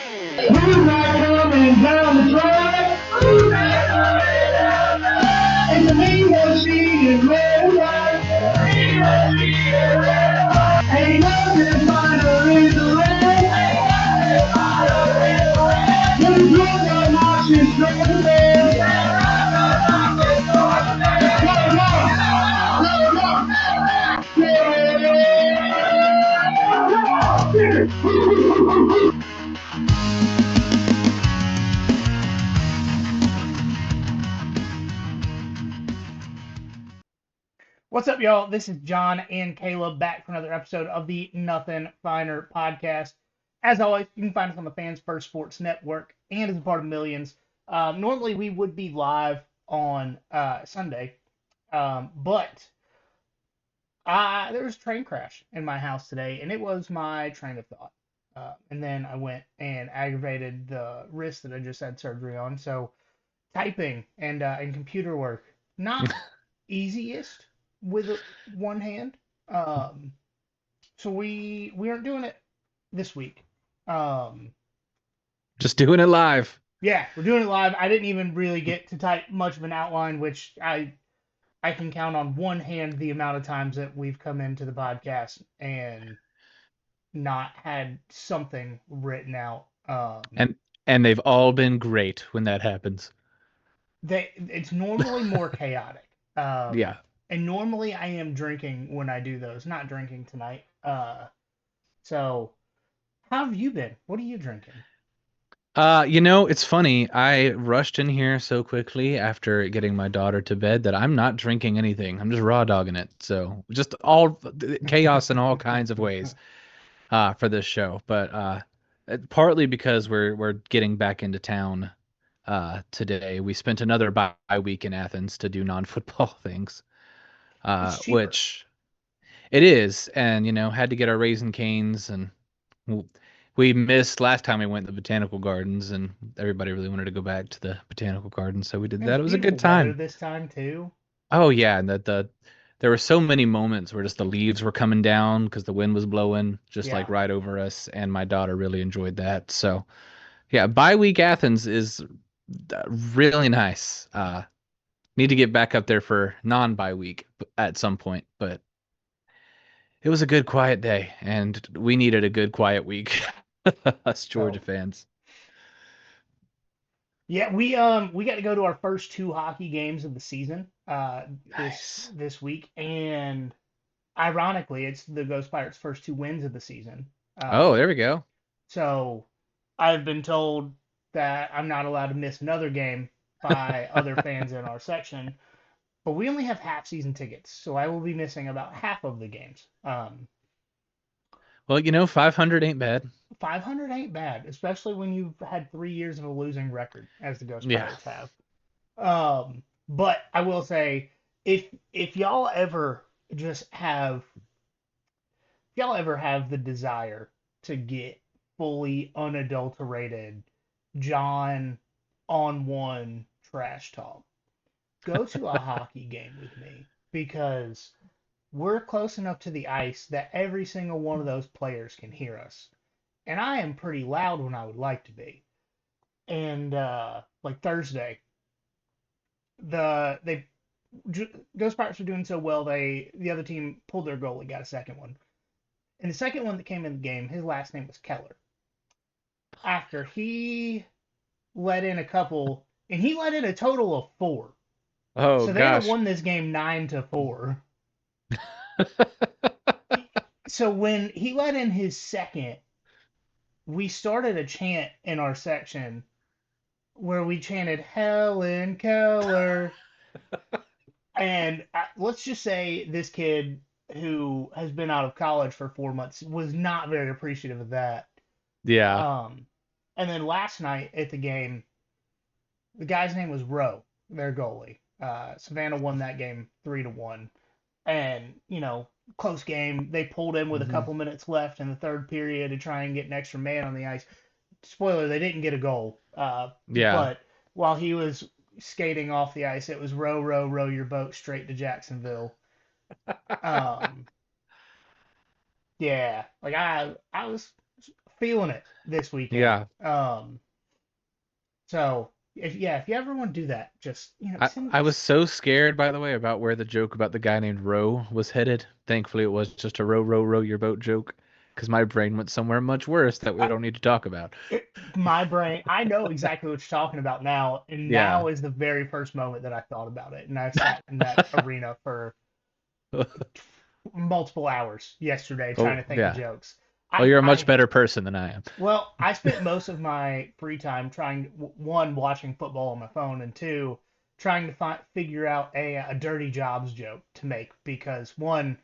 Who's that coming down the track? Who's that coming down the track? It's a mean machine in red and white. Mean machine in red and white. Ain't nothing finer in the red. Ain't nothing finer in the red. Little girls are marching straight to bed. Little girls are marching straight to bed. Let 'em go! Let 'em go! Yeah! What's up, y'all? This is John and Caleb back for another episode of the Nothing Finer podcast. As always, you can find us on the Fans First Sports Network and as a part of Millions. Normally, we would be live on Sunday, but there was a train crash in my house today, and it was my train of thought. And then I went and aggravated the wrist that I just had surgery on. So typing and computer work, not easiest with one hand. Um, so we aren't doing it this week. Um, Just doing it live. yeah, we're doing it live. I didn't even really get to type much of an outline, which I can count on one hand the amount of times that we've come into the podcast and not had something written out. And and they've all been great when that happens. It's normally more chaotic. Yeah. And normally I am drinking when I do those. Not drinking tonight. So how have you been? What are you drinking? It's funny. I rushed in here so quickly after getting my daughter to bed that I'm not drinking anything. I'm just raw dogging it. So just all chaos in all kinds of ways for this show. But partly because we're getting back into town today. We spent another bye week in Athens to do non-football things, It's cheaper. which it is, and had to get our Raisin Canes, and w- we missed last time we went to the botanical gardens, and everybody really wanted to go back to the botanical gardens, so we did It was that. It was a good beautiful weather time. this time too. Oh yeah, and there were so many moments where just the leaves were coming down because the wind was blowing just like Yeah. right over us, and my daughter really enjoyed that. So yeah, bye week Athens is really nice. Need to get back up there for non-bye week at some point, but it was a good quiet day, and we needed a good quiet week. Us Georgia So fans. yeah, we got to go to our first two hockey games of the season this Nice. this week, and ironically, it's the Ghost Pirates' first two wins of the season. Oh, Um, there we go. so I've been told that I'm not allowed to miss another game by other fans in our section, but we only have half season tickets, so I will be missing about half of the games. Well, 500 ain't bad. 500 ain't bad, especially when you've had 3 years of a losing record, as the Ghost Yeah. Pirates have. But I will say, if y'all ever just have, if y'all ever have the desire to get fully unadulterated John on one trash talk, go to a hockey game with me because we're close enough to the ice that every single one of those players can hear us. And I am pretty loud when I would like to be. And like Thursday, they Ghost Pirates were doing so well, the other team pulled their goalie, got a second one. And the second one that came in the game, his last name was Keller. After he let in a couple, and he let in a total of four. Oh So they'd have gosh. won this game 9-4. So when he let in his second, we started a chant in our section where we chanted Helen Keller. And let's just say this kid who has been out of college for 4 months was not very appreciative of that. Yeah. Um, and then last night at the game, the guy's name was Rowe, their goalie. Savannah won that game 3-1, and close game. They pulled in with a Hmm. couple minutes left in the third period to try and get an extra man on the ice. Spoiler: they didn't get a goal. Yeah. But while he was skating off the ice, it was row, row, row your boat straight to Jacksonville. Um, yeah, like I was feeling it this weekend. Yeah. So if you ever want to do that, just I was so scared, by the way, about where the joke about the guy named Roe was headed. Thankfully, it was just a row your boat joke, because my brain went somewhere much worse that we I, don't need to talk about. my brain. I know exactly what you're talking about now, and Yeah. now is the very first moment that I thought about it, and I sat in that arena for multiple hours yesterday trying Oh, to think of yeah. jokes. Well, I you're a much I better person than I am. Well, I spent most of my free time trying one watching football on my phone, and two trying to figure out a dirty jobs joke to make because one,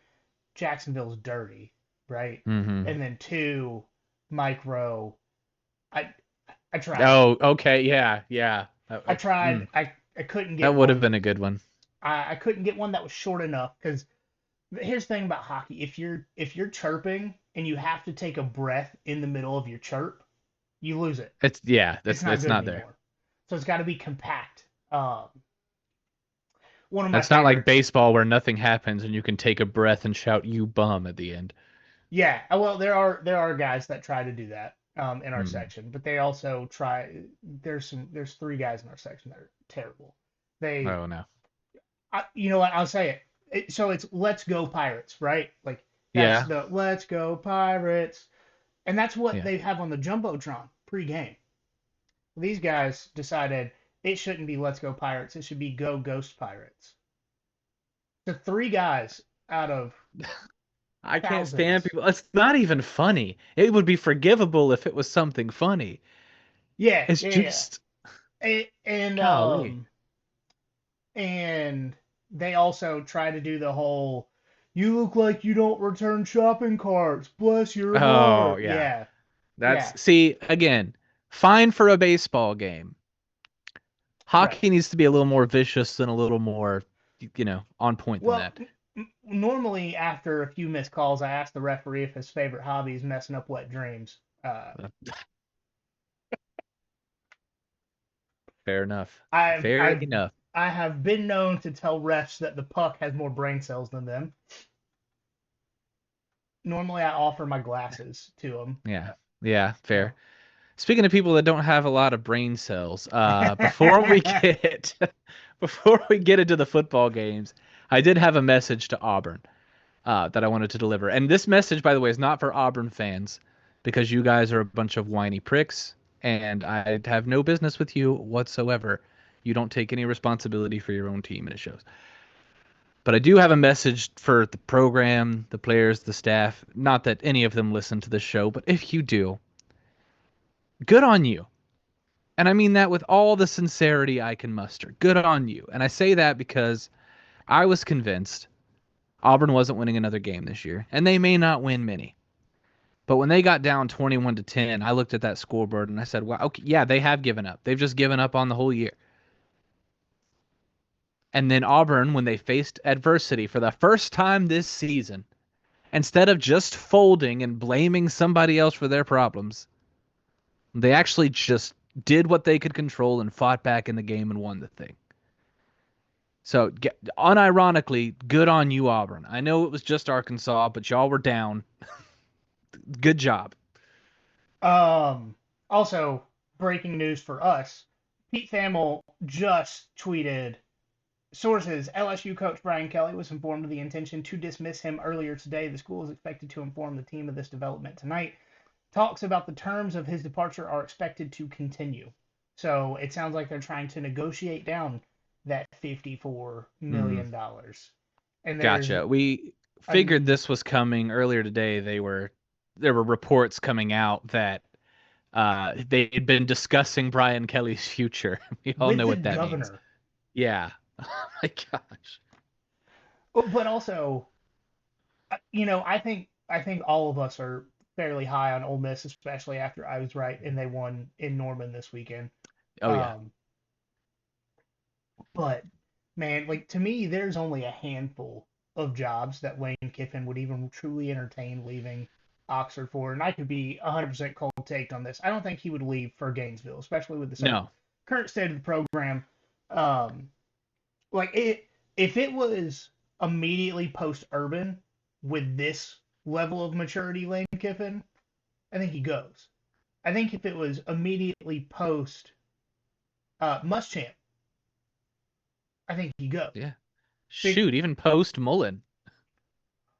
Jacksonville's dirty, right? Hmm. And then two, Mike Rowe. I I tried. Oh, okay. Yeah, yeah. I tried. I couldn't That get would have one. been a good one. I couldn't get one that was short enough because here's the thing about hockey. If you're chirping and you have to take a breath in the middle of your chirp, you lose it. It's not That's good not there. anymore. So it's got to be compact. One of my That's not like favorites. baseball where nothing happens and you can take a breath and shout "you bum" at the end. Yeah, well, there are guys that try to do that in our Hmm. section, but they also try. There's three guys in our section that are terrible. They, Oh no. you know what? I'll say it. So it's "Let's Go Pirates," right? Like that's Yeah. the "Let's Go Pirates," and that's what Yeah. they have on the jumbotron pregame. These guys decided it shouldn't be "Let's Go Pirates." It should be "Go Ghost Pirates." The three guys out of I can't stand thousands. people. It's not even funny. It would be forgivable if it was something funny. Yeah, It's yeah, yeah. just And and, golly. um and they also try to do the whole "you look like you don't return shopping carts. Bless your Oh heart." yeah. Yeah. Yeah. That's see again, fine for a baseball game. Right. Hockey needs to be a little more vicious and a little more, on point than Well, that. normally after a few missed calls, I ask the referee if his favorite hobby is messing up wet dreams. Fair enough. I've Fair I've enough. I have been known to tell refs that the puck has more brain cells than them. Normally, I offer my glasses to them. Yeah. Yeah, fair. So. Speaking of people that don't have a lot of brain cells, before we get before we get into the football games, I did have a message to Auburn that I wanted to deliver. And this message, by the way, is not for Auburn fans because you guys are a bunch of whiny pricks, and I have no business with you whatsoever. You don't take any responsibility for your own team, and it shows. But I do have a message for the program, the players, the staff. Not that any of them listen to the show, but if you do, good on you. And I mean that with all the sincerity I can muster. Good on you. And I say that because I was convinced Auburn wasn't winning another game this year, and they may not win many. But when they got down 21-10, I looked at that scoreboard and I said, "Wow, okay, yeah, they have given up. They've just given up on the whole year." And then Auburn, when they faced adversity for the first time this season, instead of just folding and blaming somebody else for their problems, they actually just did what they could control and fought back in the game and won the thing. So, unironically, good on you, Auburn. I know it was just Arkansas, but y'all were down. Good job. Also, breaking news for us: Pete Thamel just tweeted. Sources: LSU coach Brian Kelly was informed of the intention to dismiss him earlier today. The school is expected to inform the team of this development tonight. Talks about the terms of his departure are expected to continue. So it sounds like they're trying to negotiate down that $54 Mm, million. And there's gotcha. We figured an this was coming earlier today. There were reports coming out that they had been discussing Brian Kelly's future. We all with know the what that means. governor. Yeah. Oh my gosh. But also, I think all of us are fairly high on Ole Miss, especially after I was right and they won in Norman this weekend. Oh yeah. Um, but man, like to me, there's only a handful of jobs that Lane Kiffin would even truly entertain leaving Oxford for, and I could be 100% cold take on this. I don't think he would leave for Gainesville, especially with the No. current state of the program. Um, like it, if it was immediately post Urban with this level of maturity, Lane Kiffin, I think he goes. I think if it was immediately post Muschamp, I think he goes. Yeah. Big, Shoot, even post Mullen.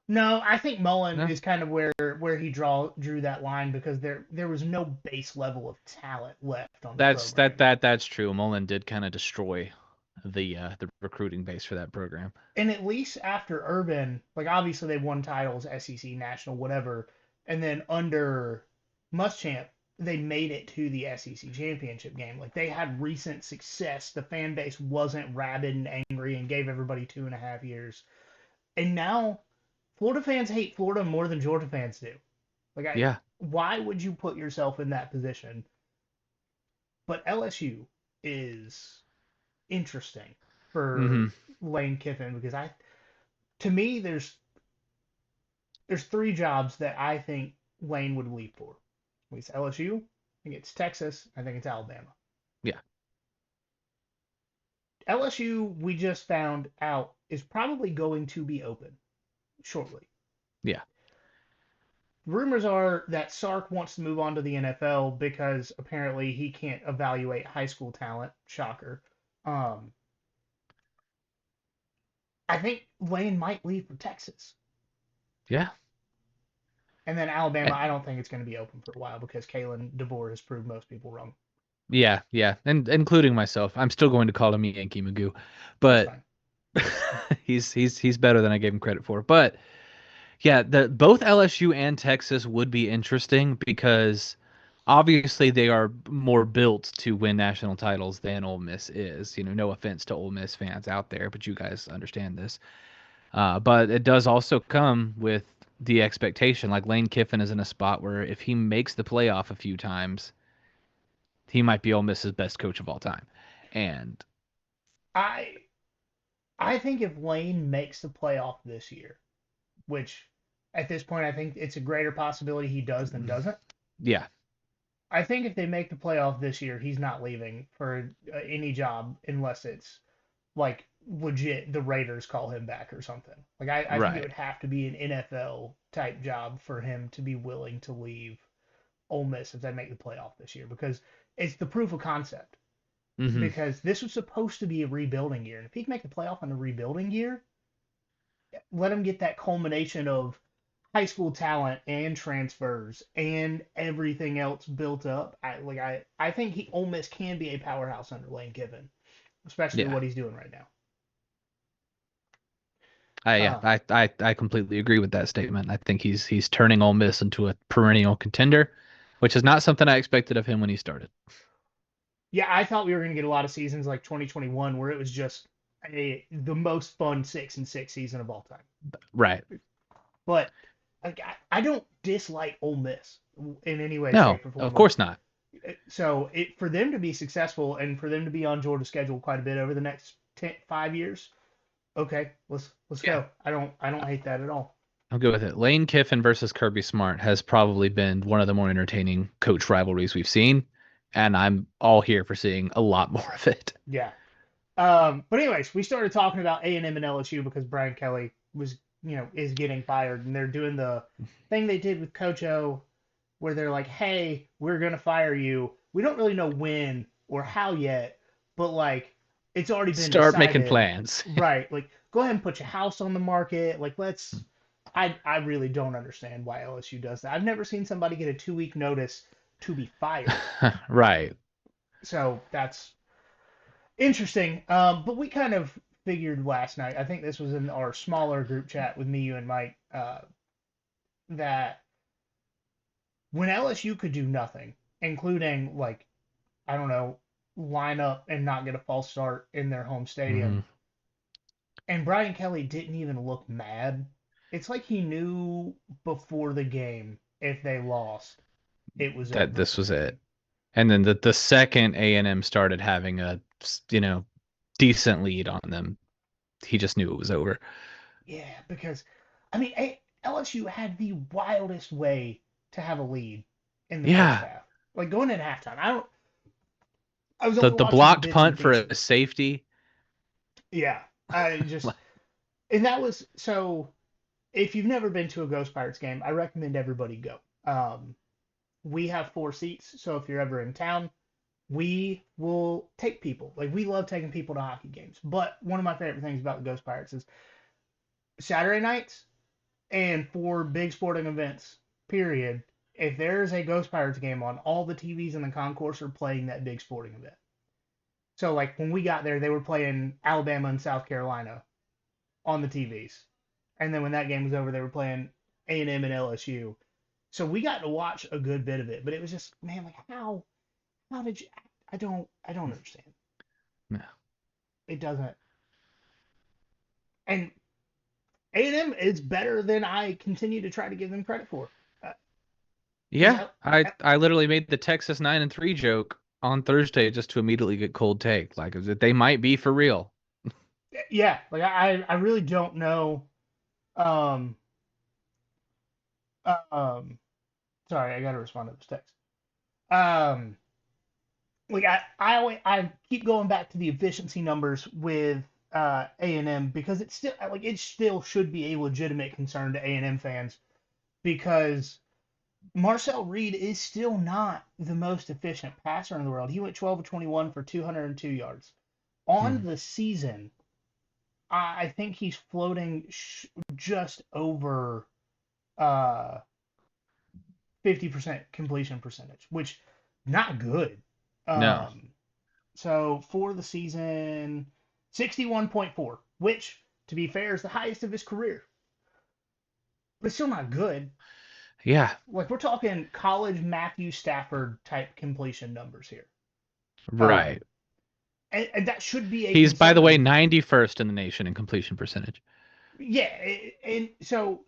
no, I think Mullen No, is kind of where he drew that line because there was no base level of talent left on the program. that's true. Mullen did kind of destroy the recruiting base for that program. And at least after Urban, like obviously they won titles, SEC, national, whatever, and then under Muschamp, they made it to the SEC championship game. Like they had recent success. The fan base wasn't rabid and angry and gave everybody 2.5 years. And now Florida fans hate Florida more than Georgia fans do. Yeah. Why would you put yourself in that position? But LSU is interesting Hmm. for Lane Kiffin because to me, there's three jobs that I think Lane would leave for. It's LSU, I think it's Texas, I think it's Alabama. Yeah. LSU, we just found out, is probably going to be open shortly. Yeah. Rumors are that Sark wants to move on to the NFL because apparently he can't evaluate high school talent. Shocker. Um, I think Lane might leave for Texas. Yeah. And then Alabama, Eh, I don't think it's going to be open for a while because Kalen DeBoer has proved most people wrong. Yeah, yeah, and including myself. I'm still going to call him Yankee Magoo, That's but fine. he's better than I gave him credit for. But yeah, the both LSU and Texas would be interesting because obviously they are more built to win national titles than Ole Miss is. No offense to Ole Miss fans out there, but you guys understand this. But it does also come with the expectation. Like Lane Kiffin is in a spot where if he makes the playoff a few times, he might be Ole Miss's best coach of all time. And I I think if Lane makes the playoff this year, which at this point I think it's a greater possibility he does than doesn't. yeah, I think if they make the playoff this year, he's not leaving for any job unless it's like legit the Raiders call him back or something. Like I think it right. would have to be an NFL type job for him to be willing to leave Ole Miss if they make the playoff this year because it's the proof of concept. Hmm. Because this was supposed to be a rebuilding year, and if he can make the playoff in a rebuilding year, let him get that culmination of high school talent and transfers and everything else built up. I think Ole Miss can be a powerhouse under Lane Kiffin, especially Yeah. what he's doing right now. Yeah, Um, I completely agree with that statement. I think he's turning Ole Miss into a perennial contender, which is not something I expected of him when he started. yeah, I thought we were going to get a lot of seasons like 2021 where it was just the most fun 6-6 season of all time. Right. But like, I don't dislike Ole Miss in any way, No, shape, or of form. Like course not. so for them to be successful and for them to be on Georgia's schedule quite a bit over the next 5 years, okay, let's Yeah. go. I don't hate that at all. I'll go with it. Lane Kiffin versus Kirby Smart has probably been one of the more entertaining coach rivalries we've seen, and I'm all here for seeing a lot more of it. Yeah. But anyways, we started talking about A&M and LSU because Brian Kelly was is getting fired, and they're doing the thing they did with Coach O, where they're like, hey, we're gonna fire you. We don't really know when or how yet, but like it's already been Start making decided. plans. Right. Like go ahead and put your house on the market. Like let's I really don't understand why LSU does that. I've never seen somebody get a 2 week notice to be fired. Right. So that's interesting. But we kind of figured last night, I think this was in our smaller group chat with me, you, and Mike, that when LSU could do nothing, including like I don't know, line up and not get a false start in their home Hmm. stadium. And Brian Kelly didn't even look mad. It's like he knew before the game if they lost, it was That over this for was it. him. And then the second A&M started having a decent lead on them, he just knew it was over. Yeah, because I mean, LSU had the wildest way to have a lead in the first Yeah. half. Like going in halftime. I was The only the watching the blocked bits and punt for a pieces. safety. Yeah. I just and that was so if you've never been to a Ghost Pirates game, I recommend everybody go. we have 4 seats, so if you're ever in town, we will take people. Like we love taking people to hockey games. But one of my favorite things about the Ghost Pirates is Saturday nights and for big sporting events, period. If there's a Ghost Pirates game on, all the TVs in the concourse are playing that big sporting event. So like when we got there, they were playing Alabama and South Carolina on the TVs, and then when that game was over, they were playing A&M and LSU. So we got to watch a good bit of it, but it was just man, like how did you? I don't understand. No. It doesn't. And A&M is better than I continue to try to give them credit for. Because Yeah, I literally made the Texas 9-3 joke on Thursday just to immediately get cold take. Like, is it they might be for real? yeah, like I really don't know. Um, um, sorry, I got to respond to this text. Um, like I keep going back to the efficiency numbers with A&M because it's still like it still should be a legitimate concern to A&M fans because Marcel Reed is still not the most efficient passer in the world. He went 12 of 21 for 202 yards. On Hmm. the season, I think he's floating just over uh 50% completion percentage, which not good. No. Um so for the season 61.4, which to be fair is the highest of his career. But it's still not good. Yeah, Like we're talking college Matthew Stafford type completion numbers here. right. Um and that should be a He's, by the way, concern. 91st in the nation in completion percentage. Yeah, and so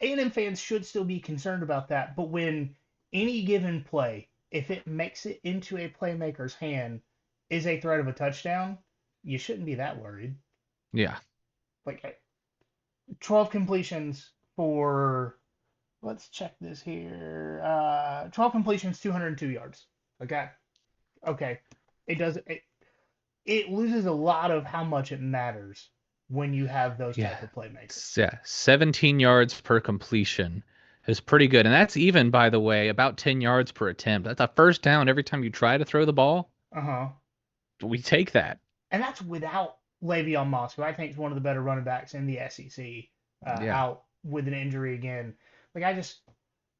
A&M fans should still be concerned about that. But when any given play, if it makes it into a playmaker's hand, is a threat of a touchdown, you shouldn't be that worried. Yeah. Like 12 completions for, let's check this here. 12 completions, 202 yards. Okay, okay. It does it loses a lot of how much it matters when you have those Yeah. type of playmakers. Yeah. 17 yards per completion is pretty good. And that's even, by the way, about 10 yards per attempt. That's a first down every time you try to throw the ball. Uh huh. We take that. And that's without Le'Veon Moss, who I think is one of the better running backs in the SEC, Yeah. out with an injury again. Like I just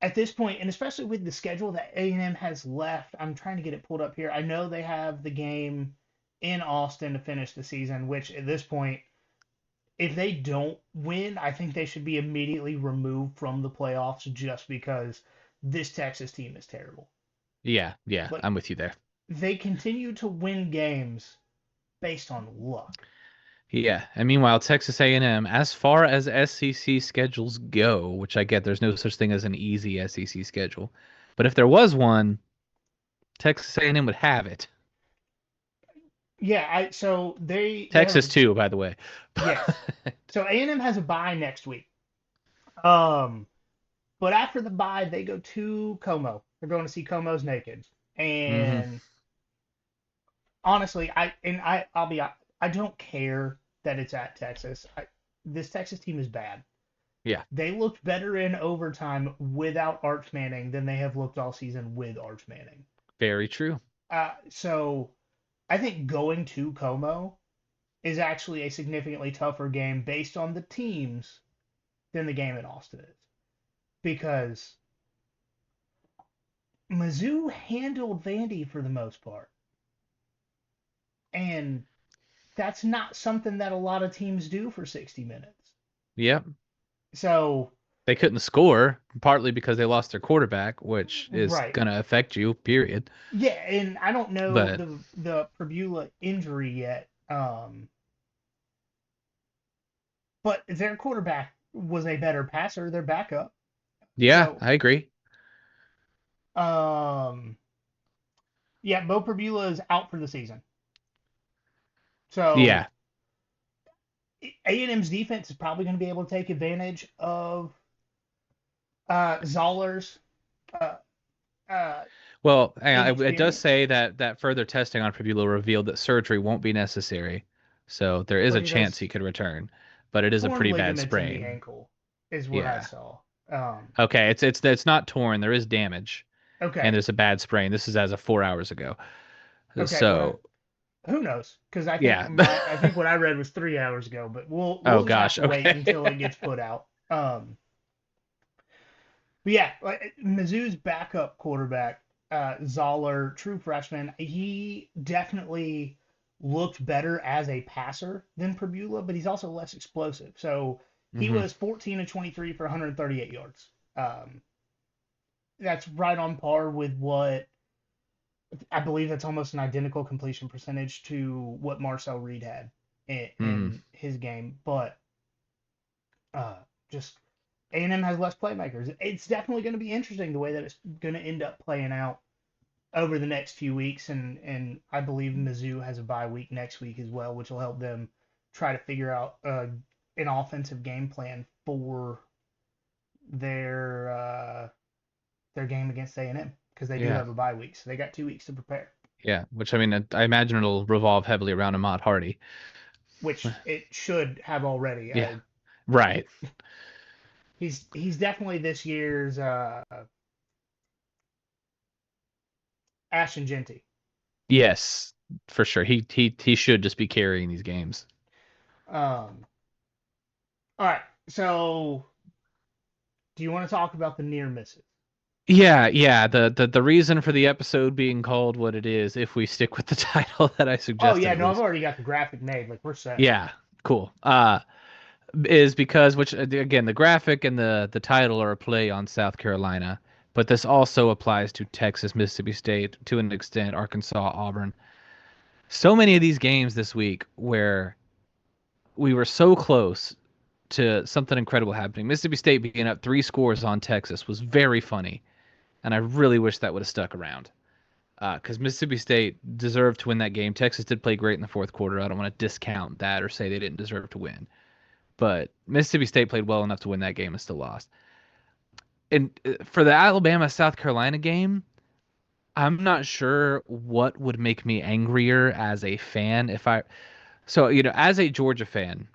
at this point, and especially with the schedule that A&M has left, I'm trying to get it pulled up here. I know they have the game in Austin to finish the season, which at this point, if they don't win, I think they should be immediately removed from the playoffs just because this Texas team is terrible. Yeah. Yeah. But I'm with you there. they continue to win games based on luck. Yeah, and meanwhile, Texas A&M, as far as SEC schedules go, which I get, there's no such thing as an easy SEC schedule, but if there was one, Texas A&M would have it. Yeah, so they have Texas too, by the way. yes. So A&M has a bye next week. Um, but after the bye, they go to Como. They're going to see Como's naked. Hmm. And honestly, I'll be I don't care that it's at Texas. This Texas team is bad. Yeah, They looked better in overtime without Arch Manning than they have looked all season with Arch Manning. very true. So I think going to Como is actually a significantly tougher game based on the teams than the game in Austin is. Because Mizzou handled Vandy for the most part. And that's not something that a lot of teams do for 60 minutes. Yep. So, They couldn't score, partly because they lost their quarterback, which is right. going to affect you, period. Yeah, and I don't know But the Prbula injury yet. But their quarterback was a better passer, their backup. yeah, So, I agree. um, yeah, Bo Prbula is out for the season. So Yeah. A&M's defense is probably going to be able to take advantage of Zoller's uh, uh, Well, it does inexperience, say that further testing on Fabula revealed that surgery won't be necessary, so there is but a he chance does he could return, but it is a torn pretty bad ligaments in the sprain. ankle, is what I Yeah. saw. Okay, it's not torn. There is damage. Okay. and there's a bad sprain. This is as of 4 hours ago. Okay. Well, So who knows? Because yeah. I think what I read was 3 hours ago, but we'll Oh just have gosh. to wait Okay. until it gets put out. But yeah, like Mizzou's backup quarterback, Zoller, true freshman, he definitely looked better as a passer than Prbula, but he's also less explosive. So he hmm was 14 of 23 for 138 yards. That's right on par with what I believe that's almost an identical completion percentage to what Marcel Reed had hmm in his game. But uh, just A&M has less playmakers. It's definitely going to be interesting the way that it's going to end up playing out over the next few weeks, and I believe Mizzou has a bye week next week as well, which will help them try to figure out an offensive game plan for their their game against A&M because they do Yeah. have a bye week, so they got 2 weeks to prepare, Yeah. Which I mean, I imagine it'll revolve heavily around Ahmad Hardy. which it should have already. Yeah. Right. He's definitely this year's Ashton Genty. Yes, for sure. He should just be carrying these games. All right, so do you want to talk about the near misses? Yeah, yeah. The reason for the episode being called what it is, if we stick with the title that I Oh suggested yeah, at no, I've least. already got the graphic made. Like we're set. Yeah, cool. Is because which again the graphic and the title are a play on South Carolina, but this also applies to Texas, Mississippi State, to an extent, Arkansas, Auburn. So many of these games this week where we were so close to something incredible happening. Mississippi State being up 3 scores on Texas was very funny, and I really wish that would have stuck around. Because Mississippi State deserved to win that game. Texas did play great in the fourth quarter. I don't want to discount that or say they didn't deserve to win. But Mississippi State played well enough to win that game and still lost. And for the Alabama South Carolina game, I'm not sure what would make me angrier as a fan if I. So, as a Georgia fan,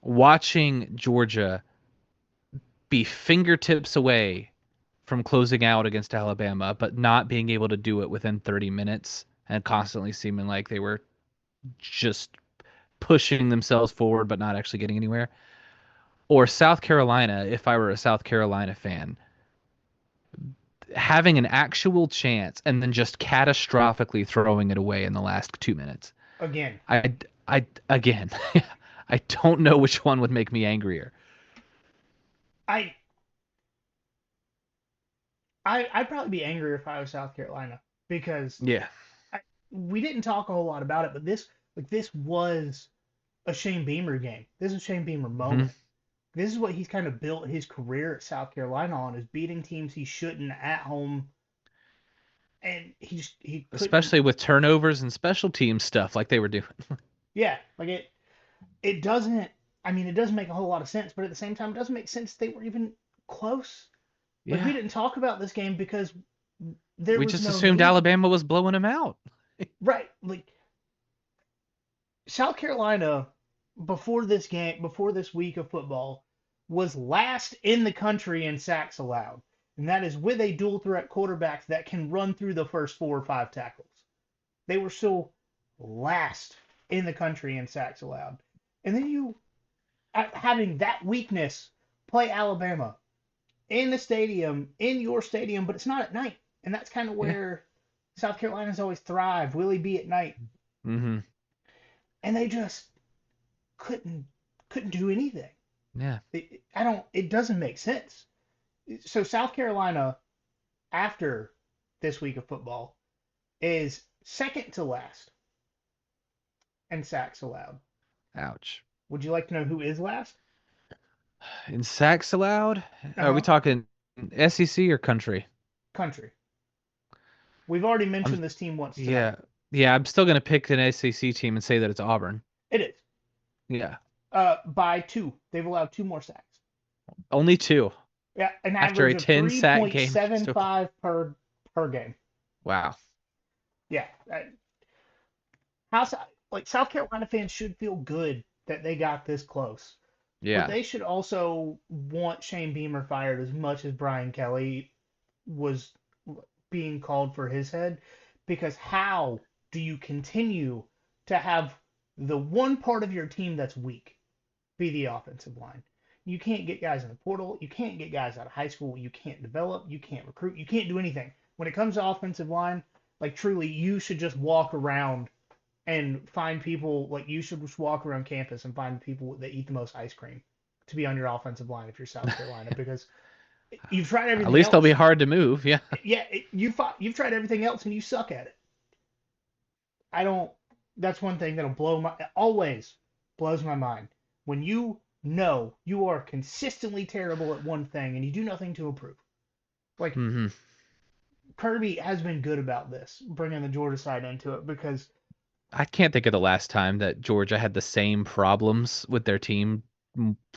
watching Georgia be fingertips away from closing out against Alabama, but not being able to do it within 30 minutes and constantly seeming like they were just pushing themselves forward but not actually getting anywhere. Or South Carolina, if I were a South Carolina fan, having an actual chance and then just catastrophically throwing it away in the last 2 minutes. Again, I again, I don't know which one would make me angrier. I I'd probably be angry if I was South Carolina because Yeah. we didn't talk a whole lot about it, but this was a Shane Beamer game. This is a Shane Beamer hmm moment. This is what he's kind of built his career at South Carolina on is beating teams he shouldn't at home, and he couldn't. Especially with turnovers and special team stuff like they were doing. Yeah, like it doesn't. I mean, it doesn't make a whole lot of sense, but at the same time, it doesn't make sense they were even close. Like we Yeah. didn't talk about this game because there We was just no assumed need. Alabama was blowing him out. Right, like South Carolina before this game, before this week of football, was last in the country in sacks allowed, and that is with a dual threat quarterback that can run through the first 4 or 5 tackles. They were still last in the country in sacks allowed, and then you having that weakness play Alabama in the stadium, in your stadium, but it's not at night. And that's kind of Yeah. where South Carolina's always thrive. Willie B at night. hmm And they just couldn't couldn't do anything. Yeah. It doesn't make sense. So South Carolina after this week of football is second to last in sacks allowed. Ouch. Would you like to know who is last? In sacks allowed? Are we Uh-huh. talking SEC or country? Country. We've already I'm mentioned this team once tonight. yeah. Yeah, I'm still gonna pick an SEC team and say that it's Auburn. It is. Yeah. By 2. They've allowed 2 more sacks. Only 2 Yeah, an after average a of 10 sack game. 3.75 per game. Wow. Yeah. How like South Carolina fans should feel good that they got this close. But Yeah. they should also want Shane Beamer fired as much as Brian Kelly was being called for his head, because how do you continue to have the one part of your team that's weak be the offensive line? You can't get guys in the portal. You can't get guys out of high school. You can't develop. You can't recruit. You can't do anything. When it comes to offensive line, like truly, you should just walk around and find people. Like you should just walk around campus and find people that eat the most ice cream to be on your offensive line if you're South Carolina, because you've tried At everything least they'll be else. hard to move. Yeah. Yeah, you've tried everything else and you suck at it. I don't. That's one thing that'll always blows my mind when you know you are consistently terrible at one thing and you do nothing to improve. Like hmm Kirby has been good about this, bringing the Georgia side into it because I can't think of the last time that Georgia had the same problems with their team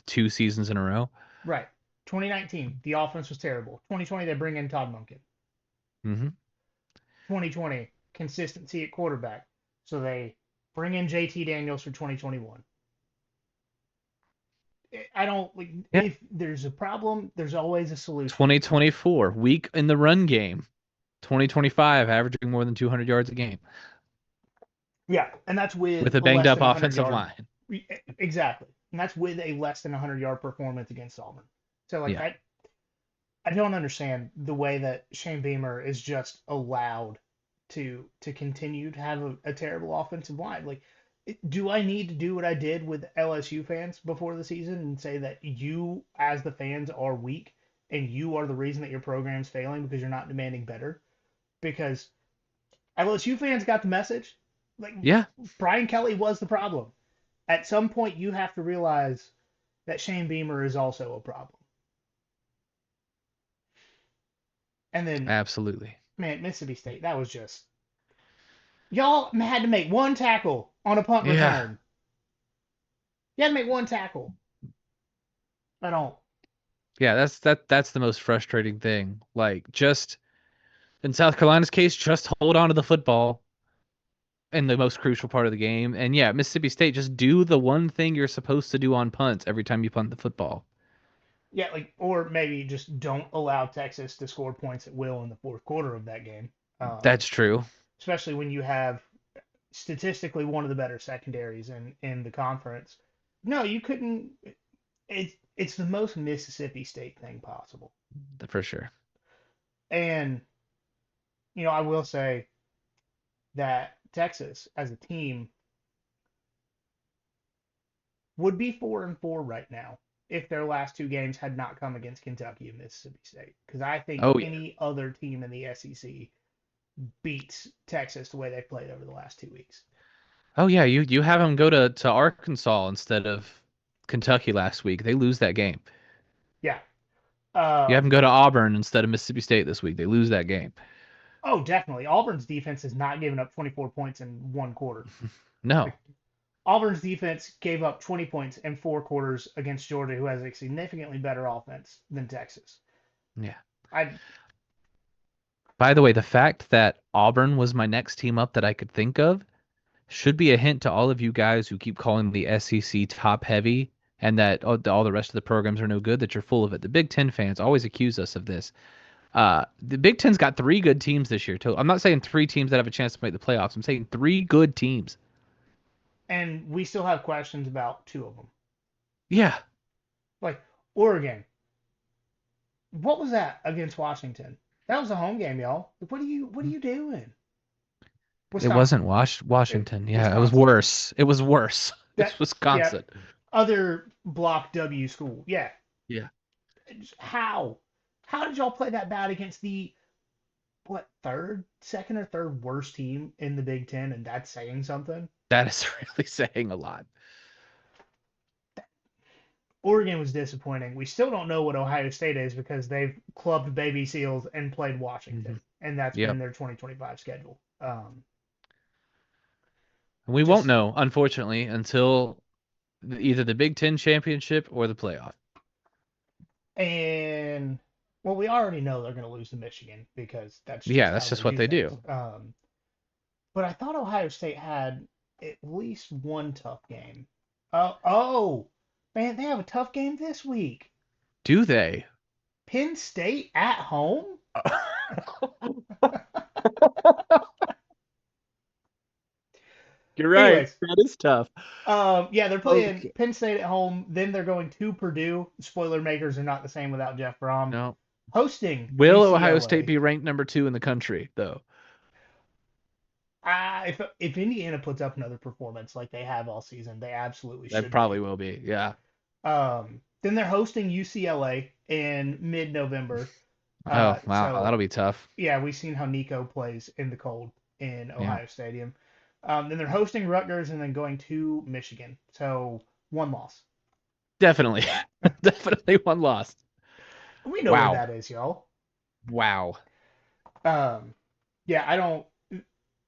2 seasons in a row. right, 2019 the offense was terrible. 2020 they bring in Todd Monken. hmm 2020 consistency at quarterback, so they bring in JT Daniels for 2021. I don't like Yeah. if there's a problem, there's always a solution. 2024, weak in the run game. 2025, averaging more than 200 yards a game Yeah, and that's with with a a banged less up than 100 offensive yard. line. Exactly, and that's with a less than 100-yard performance against Auburn. So like Yeah. I don't understand the way that Shane Beamer is just allowed to continue to have a terrible offensive line. Like, do I need to do what I did with LSU fans before the season and say that you, as the fans, are weak and you are the reason that your program's failing because you're not demanding better? Because LSU fans got the message. Like, Yeah. Brian Kelly was the problem. At some point, you have to realize that Shane Beamer is also a problem. And then, Absolutely. man, Mississippi State, that was just. Y'all had to make one tackle on a punt Yeah. return. You had to make one tackle. I don't. Yeah, that's the most frustrating thing. Like just in South Carolina's case, just hold on to the football in the most crucial part of the game. And yeah, Mississippi State, just do the one thing you're supposed to do on punts every time you punt the football. Yeah, like, or maybe just don't allow Texas to score points at will in the fourth quarter of that game. That's true. Especially when you have statistically one of the better secondaries in the conference. No, you couldn't. It's the most Mississippi State thing possible. For sure. And I will say that Texas as a team would be 4-4 right now if their last two games had not come against Kentucky and Mississippi State. Because I think Oh yeah. any other team in the SEC beats Texas the way they played over the last 2 weeks. Oh yeah, you have them go to Arkansas instead of Kentucky last week. They lose that game. Yeah. You have them go to Auburn instead of Mississippi State this week. They lose that game. Oh, definitely. Auburn's defense has not given up 24 points in one quarter. No. Like, Auburn's defense gave up 20 points in 4 quarters against Georgia, who has a significantly better offense than Texas. Yeah. I By the way, the fact that Auburn was my next team up that I could think of should be a hint to all of you guys who keep calling the SEC top heavy and that all the rest of the programs are no good, that you're full of it. The Big Ten fans always accuse us of this. The Big Ten's got 3 good teams this year. I'm not saying 3 teams that have a chance to make the playoffs. I'm saying 3 good teams. and we still have questions about 2 of them. Yeah. Like Oregon. What was that against Washington? That was a home game, y'all. What are you doing? It wasn't Wisconsin. Washington. Yeah, it was Wisconsin. worse. It was worse. That It's yeah. Wisconsin. Other block W school. Yeah. Yeah. How? How did y'all play that bad against the second or third worst team in the Big Ten, and that's saying something? That is really saying a lot. Oregon was disappointing. We still don't know what Ohio State is because they've clubbed baby seals and played Washington, and that's Yep. been their 2025 schedule. We won't know, unfortunately, until either the Big Ten championship or the playoff. And well, we already know they're going to lose to Michigan because that's just what they do. But I thought Ohio State had at least one tough game. Oh, man, they have a tough game this week. Do they? Penn State at home? You're right. Anyways, That is tough. yeah, they're playing Okay. Penn State at home. Then they're going to Purdue. Spoiler makers are not the same without Jeff Brom. No. Hosting Will Ohio State UCLA. be ranked number 2 in the country, though? If Indiana puts up another performance like they have all season, they absolutely That should probably be. will be. Yeah. Then they're hosting UCLA in mid-November. Oh, wow. So That'll be tough. yeah, we've seen how Nico plays in the cold in Yeah. Ohio Stadium. Then they're hosting Rutgers and then going to Michigan. So one loss. Definitely. Definitely one loss. We know where Wow. that is, y'all. Wow. Um, yeah, I don't.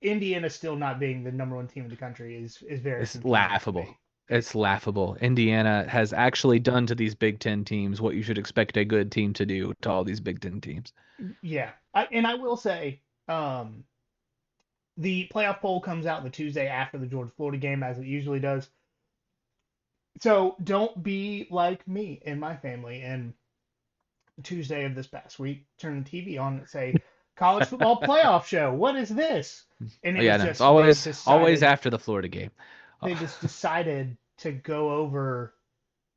Indiana still not being the number one team in the country is very It's confusing to laughable. me. It's laughable. Indiana has actually done to these Big Ten teams what you should expect a good team to do to all these Big Ten teams. Yeah, and I will say, um, the playoff poll comes out the Tuesday after the Georgia Florida game, as it usually does. So don't be like me and my family. And Tuesday of this past week, turn the TV on and say, "College football playoff show. What is this?" And Oh, it yeah, was no, it's just always after the Florida game. they Oh, just decided to go over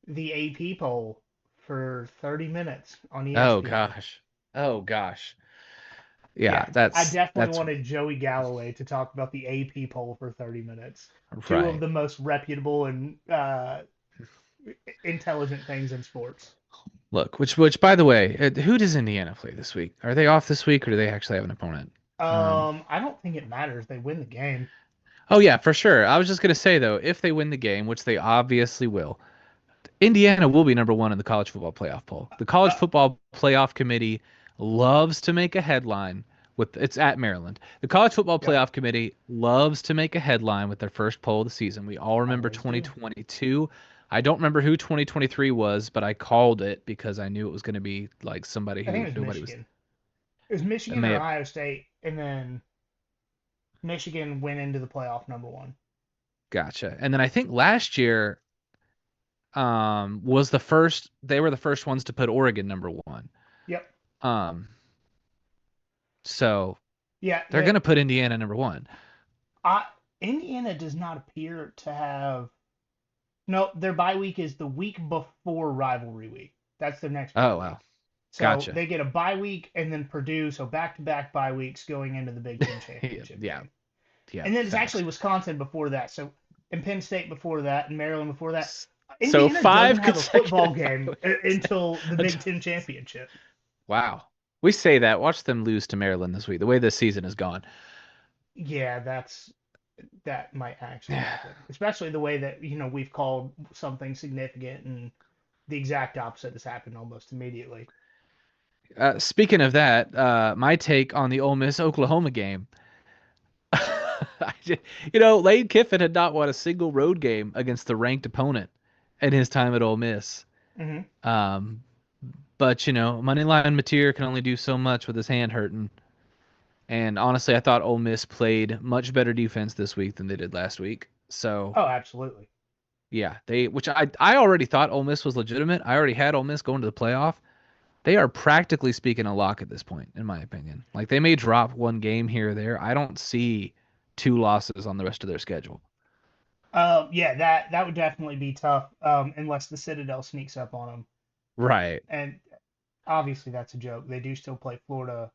the AP poll for 30 minutes on oh ESPN. gosh. Oh gosh. Yeah, Yeah, I that's definitely that's wanted Joey Galloway to talk about the AP poll for 30 minutes. Two of right. the most reputable and intelligent things in sports. Look, which by the way, who does Indiana play this week? Are they off this week or do they actually have an opponent? I don't think it matters. They win the game. Oh yeah, for sure. I was just gonna say though, if they win the game, which they obviously will, Indiana will be number 1 in the college football playoff poll. The college Uh, football playoff committee loves to make a headline with it's at Maryland. The college football yep, playoff committee loves to make a headline with their first poll of the season. We all remember always do. 2022. I don't remember who 2023 was, but I called it because I knew it was going to be like somebody I think who it was nobody was. Michigan. It was It Michigan may or have. Ohio State, and then Michigan went into the playoff number one. Gotcha. And then I think last year was the first they were the first ones to put Oregon number 1. Yep. Um so Yeah. they're going to put Indiana number 1. Uh, Indiana does not appear to have. No, their bye week is the week before rivalry week. That's their next bye Oh week. wow. So Gotcha. they get a bye week and then Purdue, so back-to-back bye weeks going into the Big Ten Yeah, championship yeah, game. yeah, And then it's facts. actually Wisconsin before that. So and Penn State before that, and Maryland before that. So Indiana doesn't 5 have a football consecutive game until the Big Ten championship. Wow. We say that. Watch them lose to Maryland this week. The way this season has gone. Yeah, that might actually happen, especially the way that we've called something significant and the exact opposite has happened almost immediately. Speaking of that, my take on the Ole Miss Oklahoma game. Lane Kiffin had not won a single road game against the ranked opponent in his time at Ole Miss. Hmm. Um, but Moneyline Mateer can only do so much with his hand hurting. And honestly, I thought Ole Miss played much better defense this week than they did last week. So Oh, absolutely. yeah, which I already thought Ole Miss was legitimate. I already had Ole Miss going to the playoff. They are practically speaking a lock at this point, in my opinion. Like they may drop one game here or there. I don't see 2 losses on the rest of their schedule. Yeah, that would definitely be tough unless the Citadel sneaks up on them. Right. And obviously, that's a joke. They do still play Florida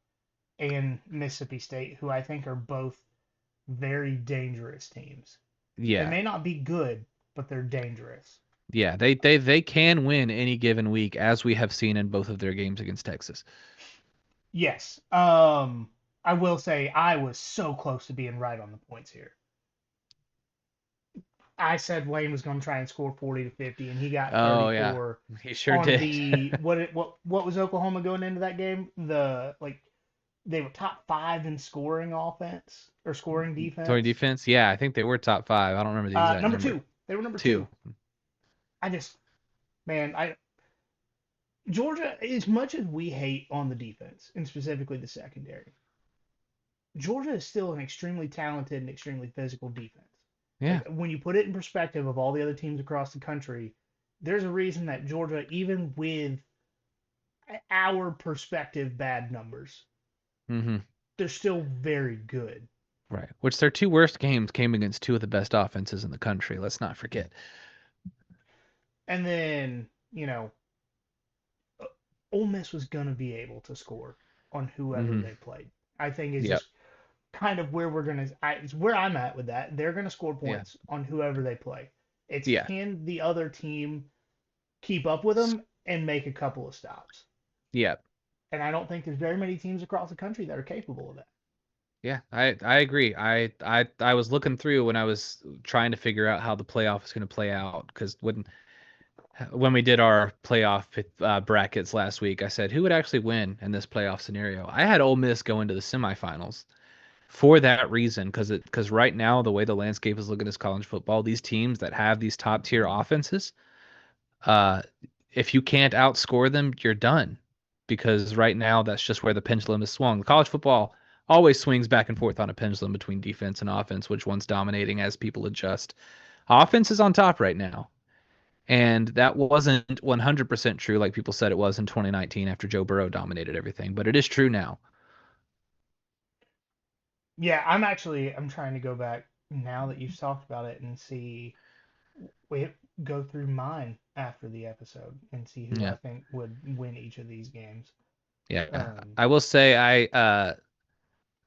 and Mississippi State, who I think are both very dangerous teams. They Yeah. may not be good, but they're dangerous. Yeah. They can win any given week, as we have seen in both of their games against Texas. Yes. I will say I was so close to being right on the points here. I said Wayne was going to try and score 40 to 50, and he got Oh yeah. 34 He sure on did. the what was Oklahoma going into that game? They were top 5 in scoring offense or scoring Tory defense. defense? Yeah, I think they were top 5. I don't remember the exact Number number. 2. They were number 2. 2. I just man, I Georgia, as much as we hate on the defense and specifically the secondary, Georgia is still an extremely talented and extremely physical defense. Yeah. Like when you put it in perspective of all the other teams across the country, there's a reason that Georgia, even with our perspective bad numbers, Mm-hmm. they're still very good. Right. Which their two worst games came against two of the best offenses in the country. Let's not forget. And then, Ole Miss was going to be able to score on whoever Mm-hmm. they played. I think is Yep. just kind of where we're going to, it's where I'm at with that. They're going to score Yeah. points on whoever they play. It's Yeah. can the other team keep up with them and make a couple of stops. Yeah. And I don't think there's very many teams across the country that are capable of that. Yeah. I agree. I was looking through when I was trying to figure out how the playoff is going to play out because when we did our playoff brackets last week, I said who would actually win in this playoff scenario. I had Ole Miss go into the semifinals for that reason because right now the way the landscape is looking as college football, these teams that have these top tier offenses, uh, if you can't outscore them, you're done. Because right now that's just where the pendulum is swung. College football always swings back and forth on a pendulum between defense and offense, which one's dominating as people adjust. Offense is on top right now. And that wasn't 100% true like people said it was in 2019 after Joe Burrow dominated everything, but it is true now. Yeah, I'm trying to go back now that you've talked about it and see we go through mine after the episode and see who I Yeah. think would win each of these games. Yeah. Um, I will say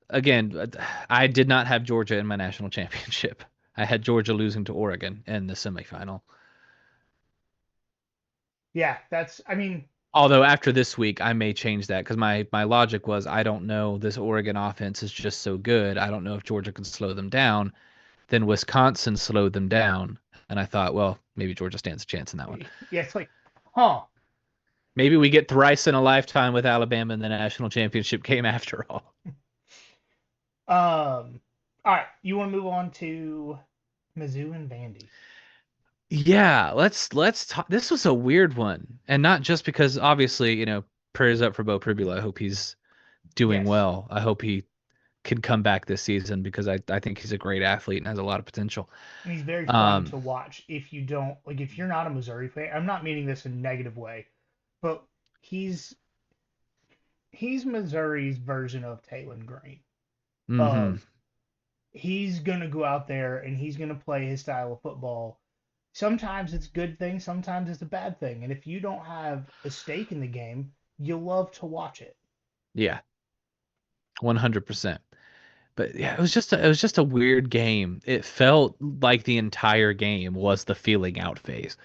again, I did not have Georgia in my national championship. I had Georgia losing to Oregon in the semifinal. yeah, I mean, Although after this week, I may change that because my logic was I don't know this Oregon offense is just so good. I don't know if Georgia can slow them down. Then Wisconsin slowed them down, and I thought, well, maybe Georgia stands a chance in that one. yeah, it's like, huh. Maybe we get thrice in a lifetime with Alabama in the national championship game after all. All right, you want to move on to Mizzou and Vandy? Yeah, let's talk. This was a weird one, and not just because obviously prayers up for Bo Pribula. I hope he's doing Yes, well. I hope he can come back this season because I think he's a great athlete and has a lot of potential. and he's very fun Um, to watch. If you don't like, if you're not a Missouri fan, I'm not meaning this in a negative way, but he's he's Missouri's version of Taylon Green. hmm Of he's gonna go out there and he's gonna play his style of football. Sometimes it's a good thing, sometimes it's a bad thing. And if you don't have a stake in the game, you love to watch it. Yeah, 100%. But yeah, it was just a weird game. It felt like the entire game was the feeling out phase.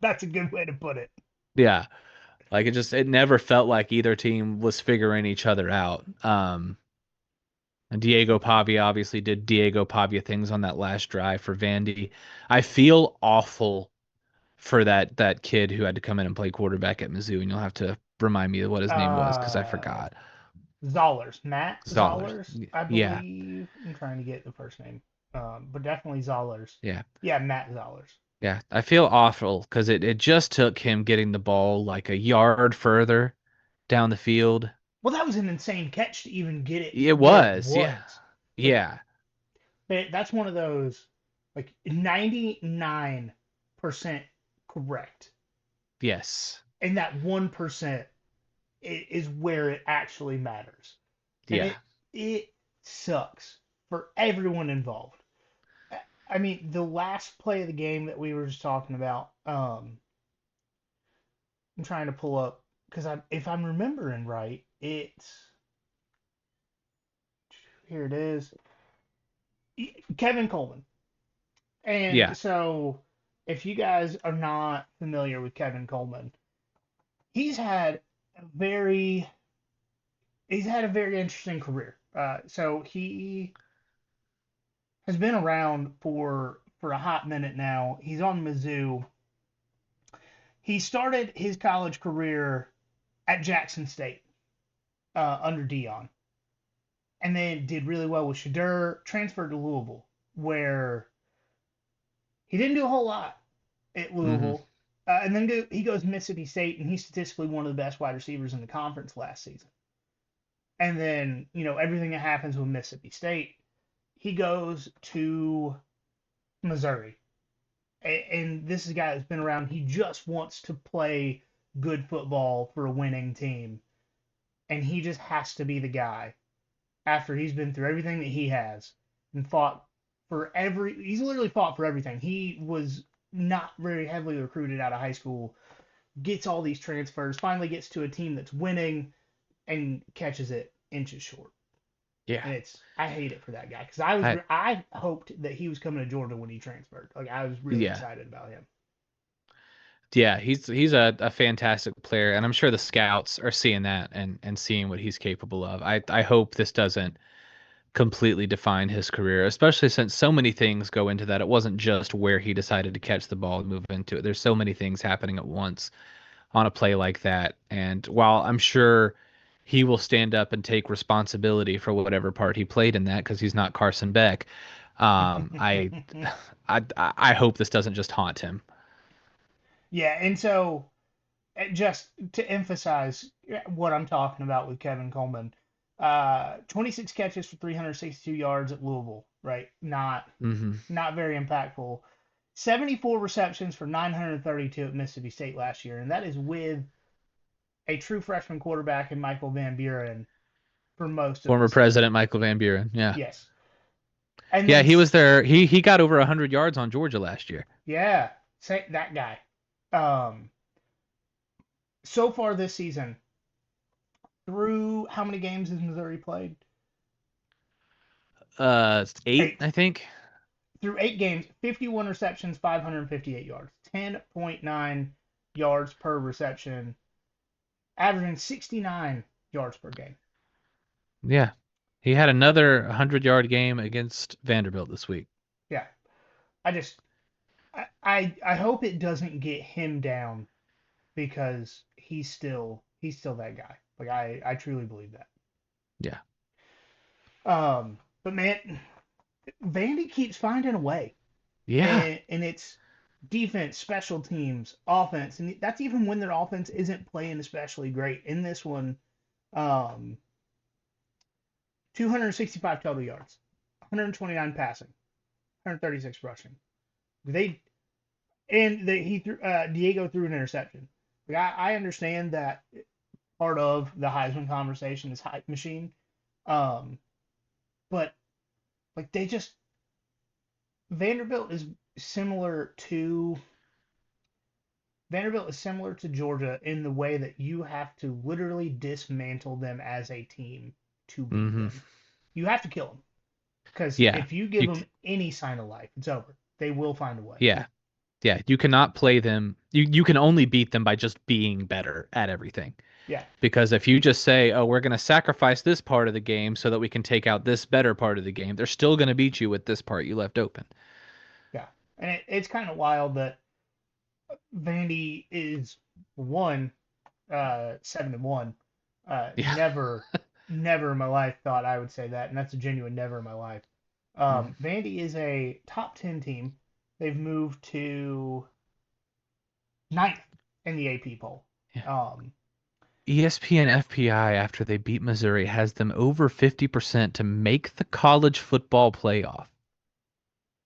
That's a good way to put it. Yeah, like it never felt like either team was figuring each other out. And Diego Pavia obviously did Diego Pavia things on that last drive for Vandy. I feel awful for that kid who had to come in and play quarterback at Mizzou, and you'll have to remind me of what his name was because I Uh, forgot. Matt Zollers. Zollers, I Yeah, believe. I'm trying to get the first name, but definitely Zollers. yeah, Yeah, Matt Zollers. yeah. I feel awful because it just took him getting the ball like a yard further down the field. Well, that was an insane catch to even get it It where it was, yeah, was. Like yeah, that's one of those like 99% correct, yes, and that 1% is where it actually matters, and yeah, it sucks for everyone involved. I mean, the last play of the game that we were just talking about. I'm trying to pull up because if I'm remembering right, it's here. It is Kevin Coleman. And yeah, so, if you guys are not familiar with Kevin Coleman, he's had a very he's had a very interesting career. So he has been around for a hot minute now. He's on Mizzou. He started his college career at Jackson State under Dion, and then did really well with Shadur. Transferred to Louisville, where he didn't do a whole lot at hmm Louisville. And then he goes to Mississippi State, and he's statistically one of the best wide receivers in the conference last season. And then, everything that happens with Mississippi State, he goes to Missouri. And this is a guy that's been around. He just wants to play good football for a winning team. and he just has to be the guy after he's been through everything that he has and fought for he's literally fought for everything. He was not very heavily recruited out of high school, gets all these transfers, finally gets to a team that's winning and catches it inches short. Yeah. And I hate it for that guy because I I hoped that he was coming to Georgia when he transferred. Like I was really yeah. excited about him. Yeah, he's a fantastic player, and I'm sure the scouts are seeing that and seeing what he's capable of. I hope this doesn't completely define his career, especially since so many things go into that. It wasn't just where he decided to catch the ball and move into it. There's so many things happening at once on a play like that. And while I'm sure he will stand up and take responsibility for whatever part he played in that because he's not Carson Beck, I, I hope this doesn't just haunt him. Yeah, and so just to emphasize what I'm talking about with Kevin Coleman, 26 catches for 362 yards at Louisville, right? Hmm. Not very impactful. 74 receptions for 932 at Mississippi State last year, and that is with a true freshman quarterback in Michael Van Buren for most of the Former season. President Michael Van Buren. Yeah. Yes. And Yeah, then, he was there. He got over 100 yards on Georgia last year. yeah, say that guy. Um, so far this season, through how many games has Missouri played? 8, Eight. I think. Through 8 games, 51 receptions, 558 yards, 10.9 yards per reception, averaging 69 yards per game. Yeah. He had another 100-yard game against Vanderbilt this week. Yeah, I just I hope it doesn't get him down because he's still that guy. Like I truly believe that. Yeah. But man, Vandy keeps finding a way, Yeah. and it's defense, special teams, offense, and that's even when their offense isn't playing especially great. In this one, um, 265 total yards, 129 passing, 136 rushing. They he threw Diego threw an interception. Like I understand that part of the Heisman conversation is hype machine, um, but like they just Vanderbilt is similar to Vanderbilt is similar to Georgia in the way that you have to literally dismantle them as a team to beat Hmm. them. You have to kill them because Yeah. if you give You them any sign of life, it's over. They will find a way. yeah. Yeah, you cannot play them. You can only beat them by just being better at everything. Yeah, Because if you just say, "Oh, we're going to sacrifice this part of the game so that we can take out this better part of the game," they're still going to beat you with this part you left open. yeah, and it's kind of wild that Vandy is one 7-1. Yeah. Never in my life thought I would say that, and that's a genuine never in my life. Mm. Vandy is a top 10 team. They've moved to ninth in the AP poll. Yeah. Um, ESPN FPI, after they beat Missouri, has them over 50% to make the college football playoff.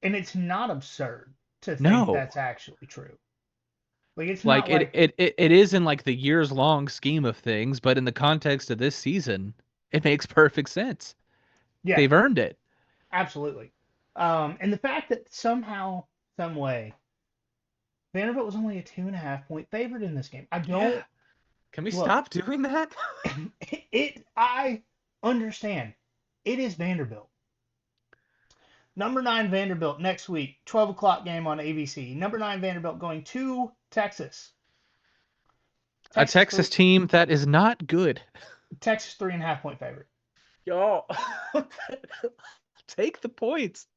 and it's not absurd to think No. that's actually true. Like it's Like not like it is in like the years long scheme of things, but in the context of this season, it makes perfect sense. yeah, They've earned it. absolutely. And the fact that somehow, some way, Vanderbilt was only a 2.5 point favorite in this game. I Yeah. don't Can we look. stop doing that? I understand. It is Vanderbilt. Number 9 Vanderbilt next week, 12 o'clock game on ABC. Number 9 Vanderbilt going to Texas. A Texas Texas team that is not good. Texas 3.5 point favorite. Y'all take the points.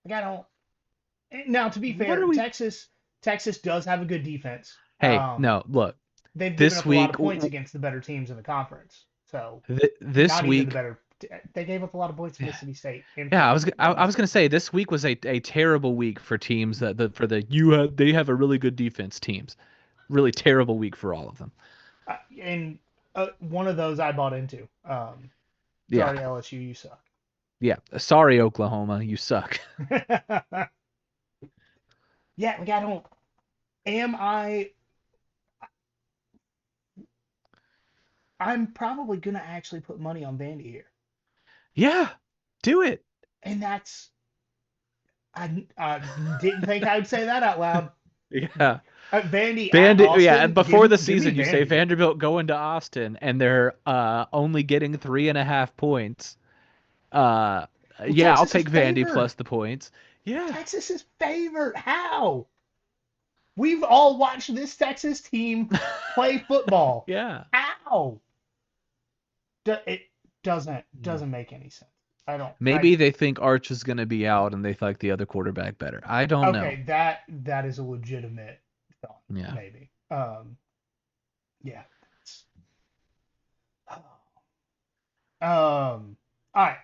Like I don't. Now to be What are fair, we? Texas does have a good defense. Hey, no, look. They've given This up a lot of week, points against the better teams in the conference. So this not even the week, better. They gave up a lot of points to yeah, Mississippi State and yeah. Florida. I was gonna say this week was a terrible week for teams for the they have a really good defense teams. Really terrible week for all of them. And one of those I bought into. Yeah, Sorry, LSU, you suck. yeah. Sorry, Oklahoma, you suck. Yeah, like I don't. Am I? I'm probably gonna actually put money on Vandy here, Yeah, do it. and I didn't think I'd say that out loud. Yeah. Vandy at Vandy, yeah, and Austin, before the give me season, you say Vandy. Vanderbilt going to Austin, and they're only getting 3.5 points. Uh, Well, yeah, I'll Texas is take Vandy favored. plus the points. Yeah, Texas is favored. How? We've all watched this Texas team play football. yeah. How? It Hmm. doesn't make any sense. I don't. I Maybe they think Arch is going to be out, and they like the other quarterback better. I don't know. okay. That is a legitimate thought. Yeah. Maybe. Yeah. All right.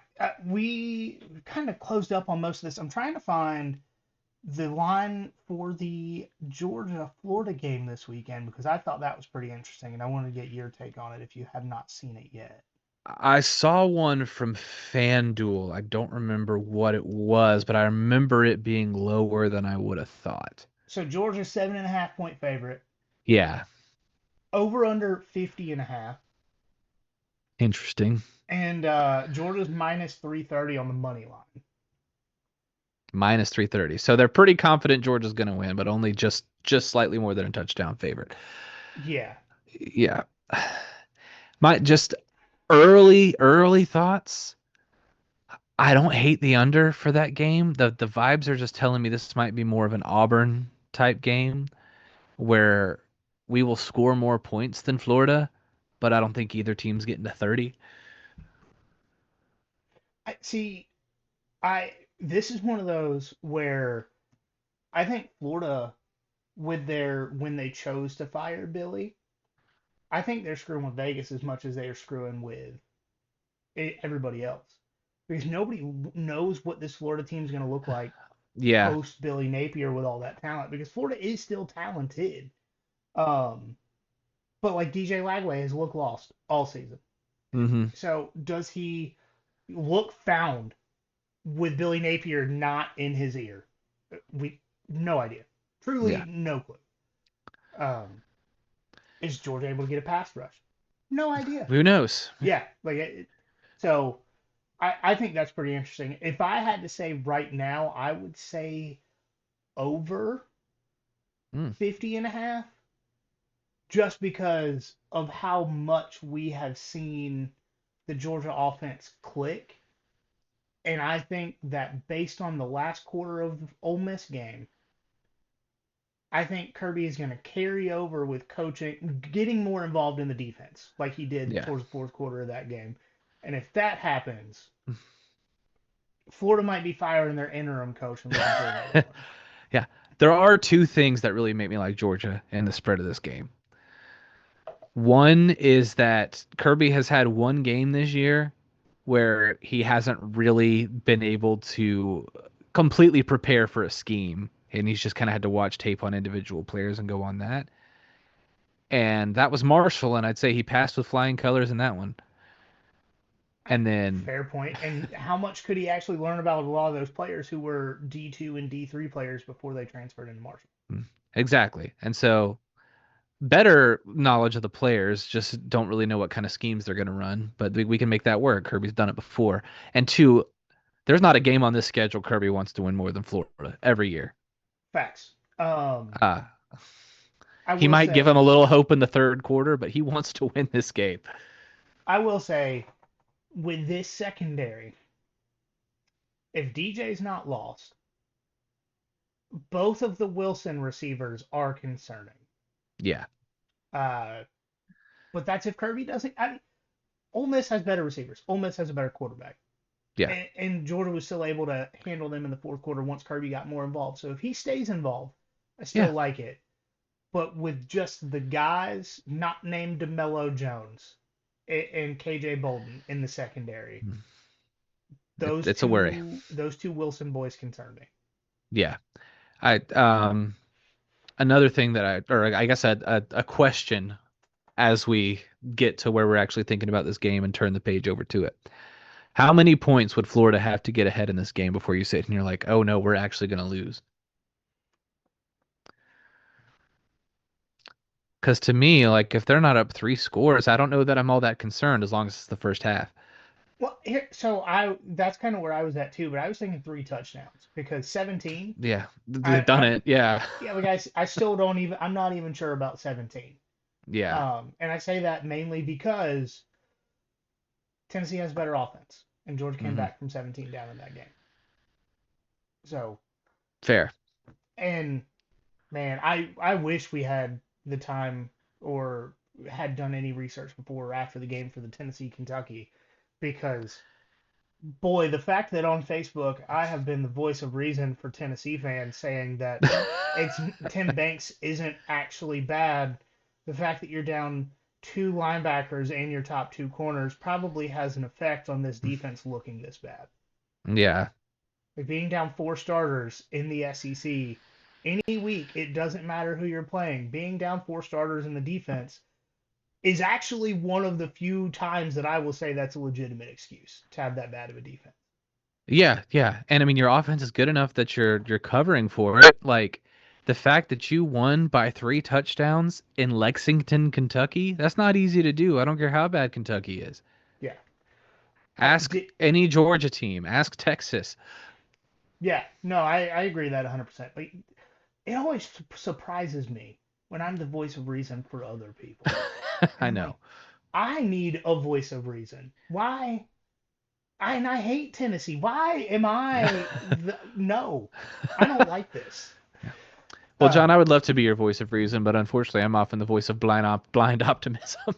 We kind of closed up on most of this. I'm trying to find the line for the Georgia Florida game this weekend because I thought that was pretty interesting and I want to get your take on it if you have not seen it yet. I saw one from FanDuel. I don't remember what it was, but I remember it being lower than I would have thought. So Georgia's 7.5 point favorite, Yeah, over under 50 and a half, interesting. and Georgia's minus 330 on the money line. Minus 330. So they're pretty confident Georgia's going to win, but only just slightly more than a touchdown favorite. Yeah. Yeah. My just early thoughts. I don't hate the under for that game. The vibes are just telling me this might be more of an Auburn type game where we will score more points than Florida, but I don't think either team's getting to 30. I see. I This is one of those where I think Florida with their when they chose to fire Billy, I think they're screwing with Vegas as much as they are screwing with everybody else because nobody knows what this Florida team is going to look like Yeah. post Billy Napier with all that talent because Florida is still talented. Um, but like DJ Lagway has looked lost all season. Hmm. So does he look found with Billy Napier not in his ear? We no idea. Yeah. Truly no clue. Um, is Georgia able to get a pass rush? No idea. Who knows? Yeah, so I think that's pretty interesting. If I had to say right now, I would say over Mm. 50 and a half, just because of how much we have seen the Georgia offense click. And I think that based on the last quarter of the Ole Miss game, I think Kirby is going to carry over with coaching, getting more involved in the defense like he did Yeah. towards the fourth quarter of that game. And if that happens, Florida might be firing their interim coach and looking for another one. Yeah. There are two things that really make me like Georgia in the spread of this game. One is that Kirby has had one game this year where he hasn't really been able to completely prepare for a scheme, and he's just kind of had to watch tape on individual players and go on that. And that was Marshall, and I'd say he passed with flying colors in that one. And then, Fair point. And how much could he actually learn about a lot of those players who were D2 and D3 players before they transferred into Marshall? exactly. And so better knowledge of the players, just don't really know what kind of schemes they're going to run, but we can make that work. Kirby's done it before. And two, there's not a game on this schedule Kirby wants to win more than Florida every year. Facts. Uh, I he will might give him say, a little hope in the third quarter, but he wants to win this game. I will say, with this secondary, if DJ's not lost, both of the Wilson receivers are concerning. Yeah. Uh, but that's if Kirby doesn't. Ole Miss has better receivers. Ole Miss has a better quarterback. Yeah. And Georgia was still able to handle them in the fourth quarter once Kirby got more involved. So if he stays involved, I still Yeah. like it. But with just the guys not named DeMello Jones and KJ Bolden in the secondary, It's a worry. those two Wilson boys concern me. Yeah. I another thing that I guess a question as we get to where we're actually thinking about this game and turn the page over to it. How many points would Florida have to get ahead in this game before you sit and you're like, oh no, we're actually going to lose? Because to me, like if they're not up 3 scores, I don't know that I'm all that concerned as long as it's the first half. Well, that's kind of where I was at too, but I was thinking 3 touchdowns because 17. Yeah, I, they've done I it. Yeah, yeah, like I still don't even. I'm not even sure about 17. yeah, And I say that mainly because Tennessee has better offense, and Georgia came hmm back from 17 down in that game. So, fair. and man, I wish we had the time or had done any research before or after the game for the Tennessee Kentucky, because boy, the fact that on Facebook I have been the voice of reason for Tennessee fans saying that it's Tim Banks isn't actually bad. The fact that you're down two linebackers and your top two corners probably has an effect on this defense looking this bad. Yeah, Like being down four starters in the SEC any week, it doesn't matter who you're playing. Being down four starters in the defense is actually one of the few times that I will say that's a legitimate excuse to have that bad of a defense. yeah, yeah. And I mean, your offense is good enough that you're covering for it. Like the fact that you won by 3 touchdowns in Lexington, Kentucky, that's not easy to do. I don't care how bad Kentucky is. Yeah. Ask Did, any Georgia team. Ask Texas. yeah, no, I agree that 100%. But it always surprises me when I'm the voice of reason for other people. And I I'm like, know. I need a voice of reason. Why? And I hate Tennessee. Why am I no? I don't like this. Well, John, Um, I would love to be your voice of reason, but unfortunately, I'm often the voice of blind optimism.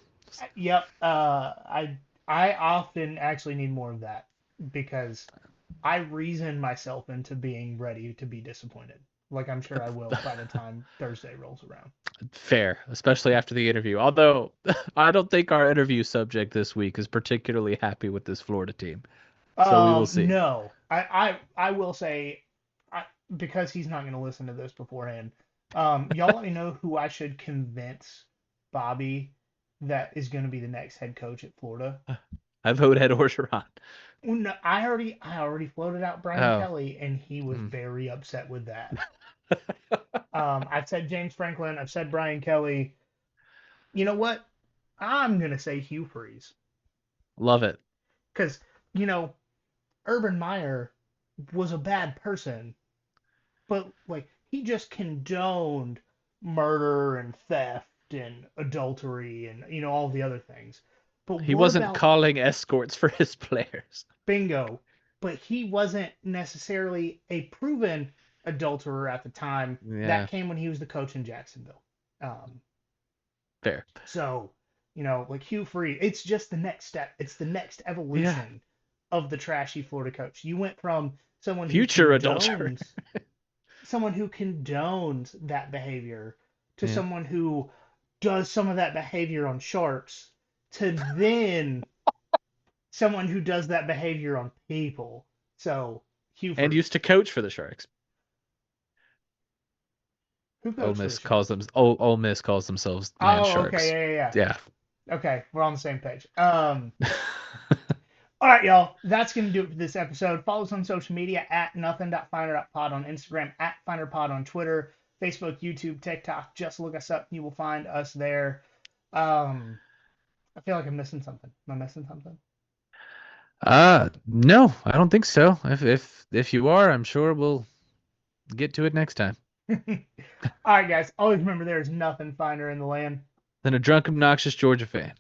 yep. I often actually need more of that because I reason myself into being ready to be disappointed. Like I'm sure I will by the time Thursday rolls around. Fair, especially after the interview. Although I don't think our interview subject this week is particularly happy with this Florida team. So we will see. No, I will say, I, because he's not going to listen to this beforehand. Y'all let me know who I should convince Bobby that is going to be the next head coach at Florida. I vote Ed Orgeron. Well, no, I already floated out Brian Oh. Kelly, and he was Mm. very upset with that. I've said James Franklin. I've said Brian Kelly. You know what? I'm gonna say Hugh Freeze Love it. because you know Urban Meyer was a bad person, but like he just condoned murder and theft and adultery and all the other things. But He what wasn't about calling escorts for his players. bingo? But he wasn't necessarily a proven adulterer at the time. Yeah, That came when he was the coach in Jacksonville. Um, fair. so like Hugh Freeze, it's just the next step. It's the next Yeah. evolution of the trashy Florida coach. You went from Future adulterer. someone who condones that behavior to Yeah. someone who does some of that behavior on sharks to then someone who does that behavior on people. So Hugh And Freeze, used to coach for the Sharks. who coached for the Sharks? Ole Miss calls themselves Land Oh, okay, Sharks. yeah, yeah, Yeah. yeah. Okay, we're on the same page. All right, y'all. That's going to do it for this episode. Follow us on social media at nothing.finder.pod on Instagram, at finderpod on Twitter, Facebook, YouTube, TikTok. Just look us up. You will find us there. I feel like I'm missing something. Am I missing something? No, I don't think so. If you are, I'm sure we'll get to it next time. All right, guys. Always remember there is nothing finer in the land. Than a drunk, obnoxious Georgia fan.